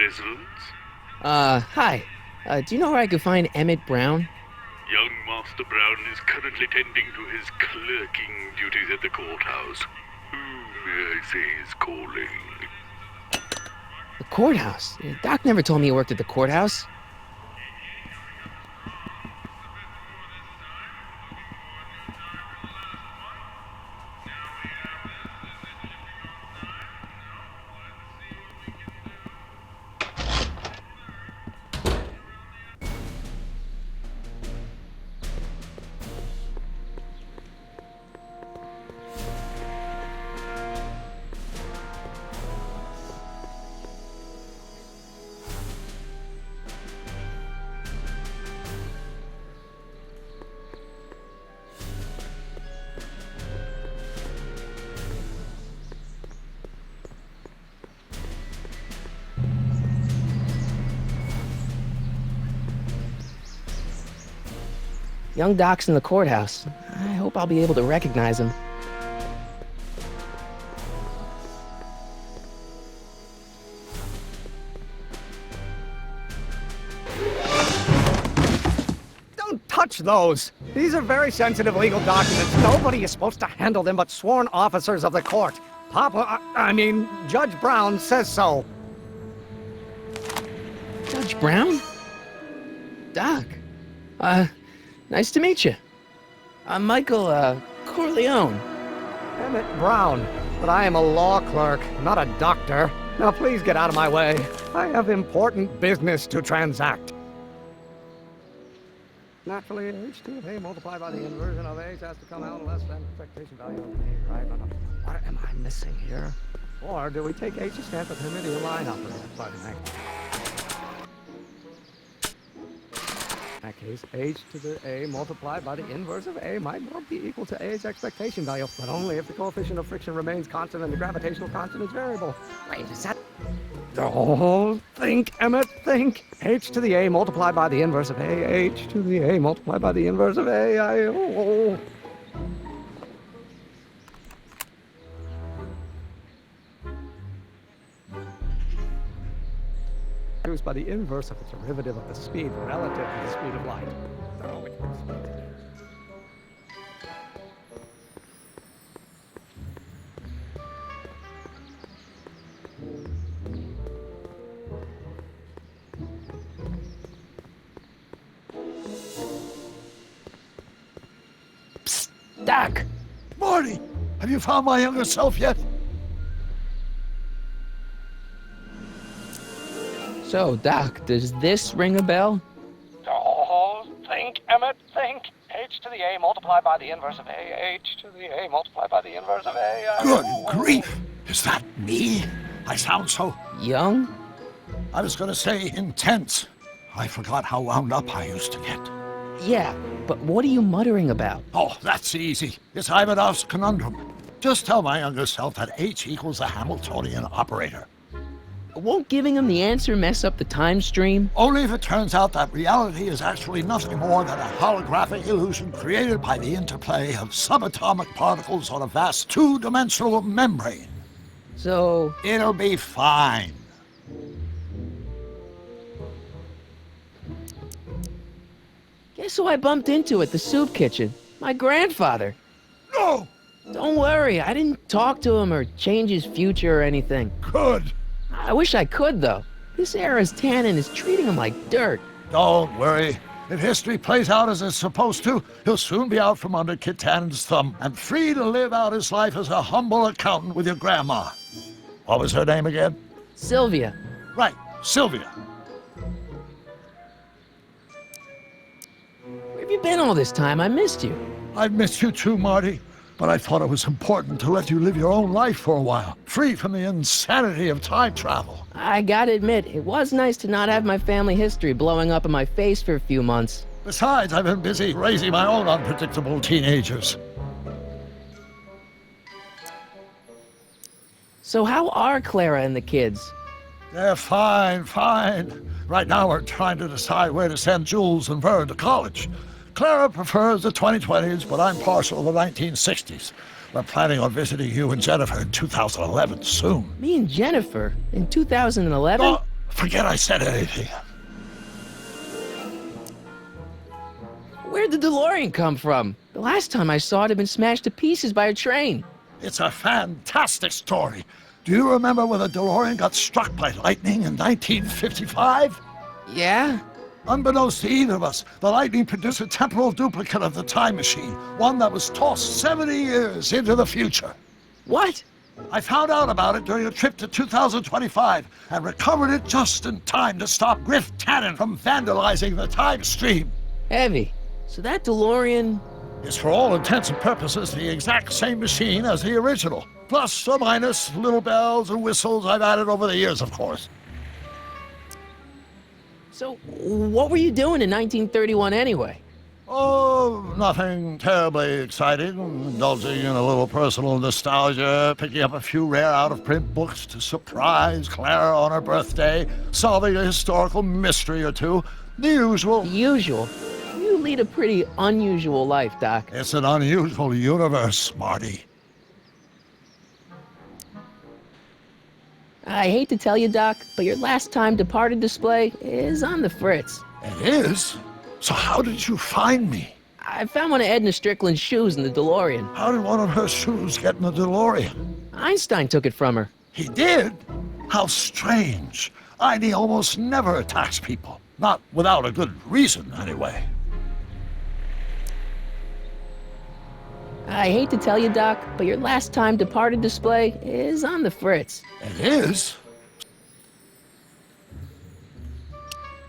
Results? Hi. Do you know where I could find Emmett Brown? Young Master Brown is currently tending to his clerking duties at the courthouse. Who may I say is calling? The courthouse? Doc never told me he worked at the courthouse. Young Doc's in the courthouse. I hope I'll be able to recognize him. Don't touch those! These are very sensitive legal documents. Nobody is supposed to handle them but sworn officers of the court. Judge Brown says so. Judge Brown? Doc. Nice to meet you. I'm Michael, Corleone. Emmett Brown. But I am a law clerk, not a doctor. Now please get out of my way. I have important business to transact. Naturally, h2 of A multiplied by the inversion of A has to come out less than expectation value of A, right? What am I missing here? Or do we take H to stand for the Hamidian line operator? Pardon me. In that case, H to the A multiplied by the inverse of A might well be equal to A's expectation value, but only if the coefficient of friction remains constant and the gravitational constant is variable. Wait, is that... Oh, think, Emmet, think. H to the A multiplied by the inverse of A, H to the A multiplied by the inverse of A, Produced by the inverse of the derivative of the speed relative to the speed of light. Psst, Doc! Marty, have you found my younger self yet? So, Doc, does this ring a bell? Oh, think, Emmet, think. H to the A multiplied by the inverse of A, H to the A multiplied by the inverse of A. Good grief! Is that me? I sound so... Young? I was gonna say intense. I forgot how wound up I used to get. Yeah, but what are you muttering about? Oh, that's easy. It's Ivanov's conundrum. Just tell my younger self that H equals the Hamiltonian operator. Won't giving him the answer mess up the time stream? Only if it turns out that reality is actually nothing more than a holographic illusion created by the interplay of subatomic particles on a vast two-dimensional membrane. So... It'll be fine. Guess who I bumped into at the soup kitchen? My grandfather. No! Don't worry, I didn't talk to him or change his future or anything. Good. I wish I could, though. This era's tannen is treating him like dirt. Don't worry. If history plays out as it's supposed to, he'll soon be out from under Kit Tannen's thumb and free to live out his life as a humble accountant with your grandma. What was her name again? Sylvia. Right, Sylvia. Where have you been all this time? I missed you. I've missed you too, Marty. But I thought it was important to let you live your own life for a while, free from the insanity of time travel. I gotta admit, it was nice to not have my family history blowing up in my face for a few months. Besides, I've been busy raising my own unpredictable teenagers. So how are Clara and the kids? They're fine, fine. Right now we're trying to decide where to send Jules and Vern to college. Clara prefers the 2020s, but I'm partial to the 1960s. We're planning on visiting you and Jennifer in 2011 soon. Me and Jennifer? In 2011? forget I said anything. Where'd the DeLorean come from? The last time I saw it had been smashed to pieces by a train. It's a fantastic story. Do you remember when the DeLorean got struck by lightning in 1955? Yeah? Unbeknownst to either of us, the lightning produced a temporal duplicate of the time machine, one that was tossed 70 years into the future. What? I found out about it during a trip to 2025 and recovered it just in time to stop Griff Tannen from vandalizing the time stream. Heavy. So that DeLorean... It's for all intents and purposes the exact same machine as the original. Plus or minus little bells and whistles I've added over the years, of course. So, what were you doing in 1931 anyway? Oh, nothing terribly exciting. Indulging in a little personal nostalgia, picking up a few rare out-of-print books to surprise Clara on her birthday, solving a historical mystery or two. The usual. Usual? You lead a pretty unusual life, Doc. It's an unusual universe, Marty. I hate to tell you, Doc, but your last time departed display is on the fritz. It is? So how did you find me? I found one of Edna Strickland's shoes in the DeLorean. How did one of her shoes get in the DeLorean? Einstein took it from her. He did? How strange. Heidi almost never attacks people. Not without a good reason, anyway. I hate to tell you, Doc, but your last time departed display is on the fritz. It is?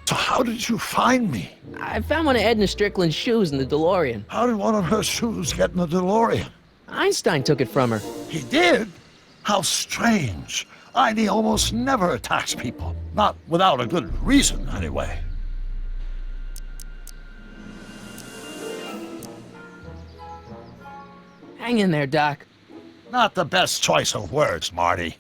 So how did you find me? I found one of Edna Strickland's shoes in the DeLorean. How did one of her shoes get in the DeLorean? Einstein took it from her. He did? How strange. Heidi almost never attacks people. Not without a good reason, anyway. Hang in there, Doc. Not the best choice of words, Marty.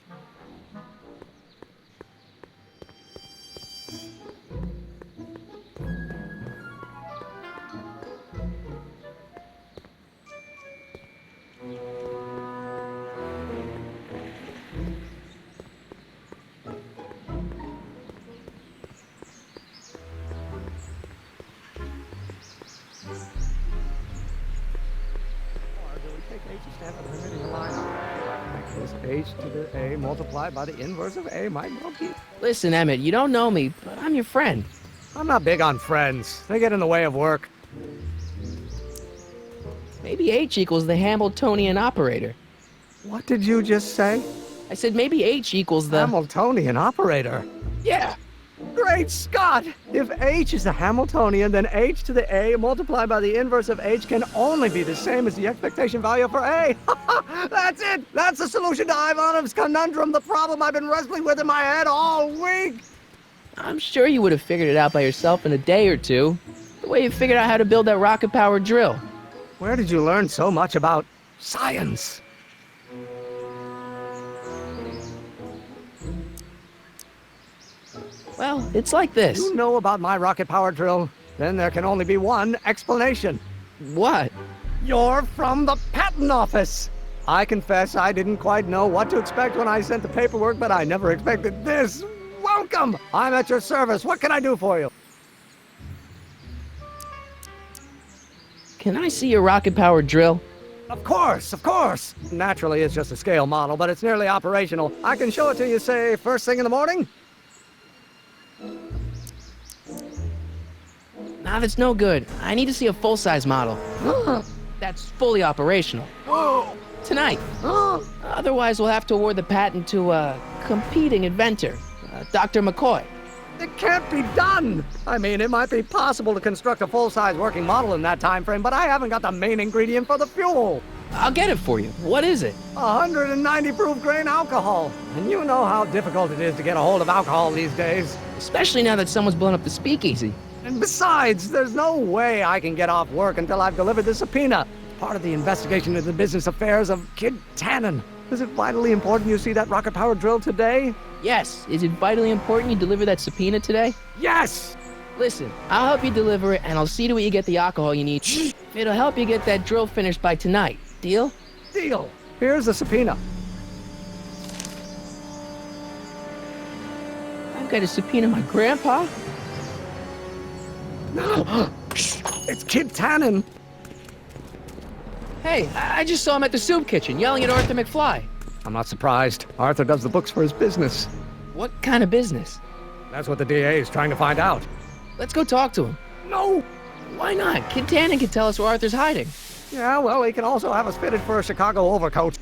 H to the A multiplied by the inverse of A might well be. Listen, Emmett, you don't know me, but I'm your friend. I'm not big on friends. They get in the way of work. Maybe H equals the Hamiltonian operator. What did you just say? I said maybe H equals the... Hamiltonian operator. Yeah! Great Scott! If H is the Hamiltonian, then H to the A multiplied by the inverse of H can only be the same as the expectation value for A. That's it! That's the solution to Ivanov's conundrum, the problem I've been wrestling with in my head all week! I'm sure you would have figured it out by yourself in a day or two. The way you figured out how to build that rocket-powered drill. Where did you learn so much about science? Well, it's like this. You know about my rocket power drill? Then there can only be one explanation. What? You're from the patent office. I confess I didn't quite know what to expect when I sent the paperwork, but I never expected this. Welcome! I'm at your service. What can I do for you? Can I see your rocket-powered drill? Of course, of course. Naturally, it's just a scale model, but it's nearly operational. I can show it to you, say, first thing in the morning? Nah, that's no good. I need to see a full-size model. That's fully operational. Tonight. Otherwise, we'll have to award the patent to a competing inventor, Dr. McCoy. It can't be done! I mean, it might be possible to construct a full-size working model in that time frame, but I haven't got the main ingredient for the fuel. I'll get it for you. What is it? 190 proof grain alcohol. And you know how difficult it is to get a hold of alcohol these days. Especially now that someone's blown up the speakeasy. And besides, there's no way I can get off work until I've delivered the subpoena. Part of the investigation into the business affairs of Kid Tannen. Is it vitally important you see that rocket-powered drill today? Yes. Is it vitally important you deliver that subpoena today? Yes! Listen, I'll help you deliver it, and I'll see to it you get the alcohol you need. It'll help you get that drill finished by tonight. Deal? Deal. Here's the subpoena. I've okay to subpoena my grandpa? No. It's Kid Tannen. Hey, I just saw him at the soup kitchen yelling at Arthur McFly. I'm not surprised. Arthur does the books for his business. What kind of business? That's what the DA is trying to find out. Let's go talk to him. No! Why not? Kid Tannen can tell us where Arthur's hiding. Yeah, well, he can also have us fitted for a Chicago overcoat.